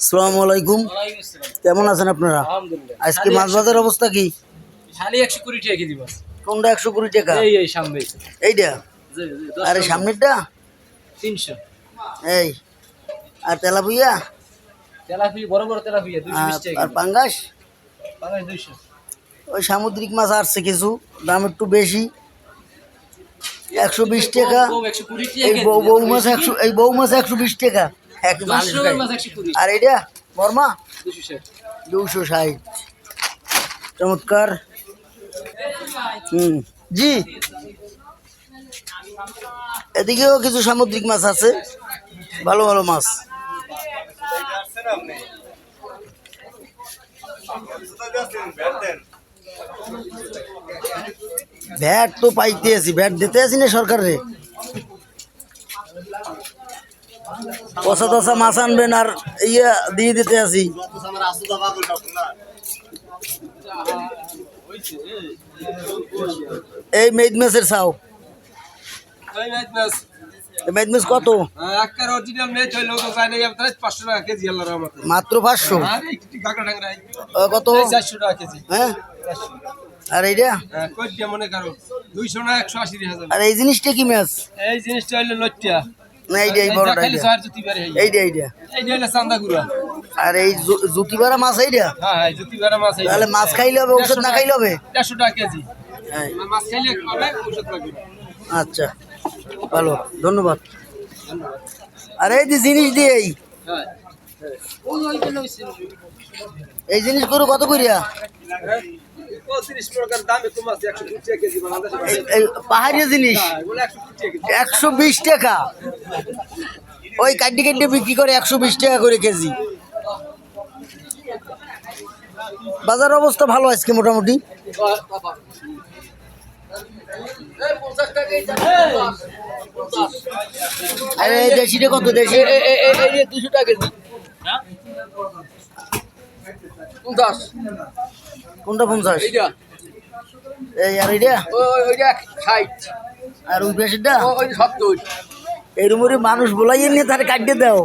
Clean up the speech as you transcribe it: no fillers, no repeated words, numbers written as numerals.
আসসালামু আলাইকুম। কেমন আছেন আপনারা? আজকে মাছ বাজারের অবস্থা কি? খালি 120 টাকা কেজি মাছ। কোনটা 120 টাকা? এই সামনে এইটা? আরে সামনেরটা 300। এই আর তেলাপিয়া? বড় বড় তেলাপিয়া 220 টাকা। আর পাঙ্গাস? পাঙ্গাস 200। ওই সামুদ্রিক মাছ আসছে কিছু, দাম একটু বেশি, 120 টাকা। এই বউ মাছ 120 টাকা। আর এটা বর্মা 260। চমৎকার। জি, এদিকেও কিছু সামুদ্রিক মাছ আছে, ভালো ভালো মাছ। ভ্যাট তো পাইতে আছি, ভ্যাট দিতে আছি না সরকারে। পচা তসা মাছ আনবেন আর ইয়া দিয়ে দিতে আছি। এই মেদ মাছের চাও, মেদ মাছ কত? মাত্র 500। কত? হ্যাঁ। আর এইটা? আর এই জিনিসটা কি মাছ? এই জিনিসটা হইলো লইট্টা। না এইটা, এই বড়টা এইটা। এইটা চান্দাগুড়া। আর এই জুতিবাড়া মাছ এইটা? হ্যাঁ, জুতিবাড়া মাছ। তাহলে মাছ খাইলে হবে, ঔষধ না খাইলে হবে? 150 টাকা কেজি। হ্যাঁ, মাছ খাইলে হবে, ঔষধ লাগবে। আচ্ছা, ভালো, ধন্যবাদ। আর এই যে জিনিস দিয়ে এই জিনিসগুলো কত করিয়া? পাহাড়ি জিনিস 120 টাকা। ওই কাটি কাটি বিক্রি করে 120 টাকা করে কেজি। বাজার অবস্থা ভালো আজকে মোটামুটি। আরে দেশিটা কত? দেশি 200 টাকা কেজি। কোনটা 50? এই আর এইটা? ওইটা 60। আর ওই পেশেন্টটা? ওই 70। এরমরে মানুষ বলাই নিয়ে তার কাটিয়ে দাও।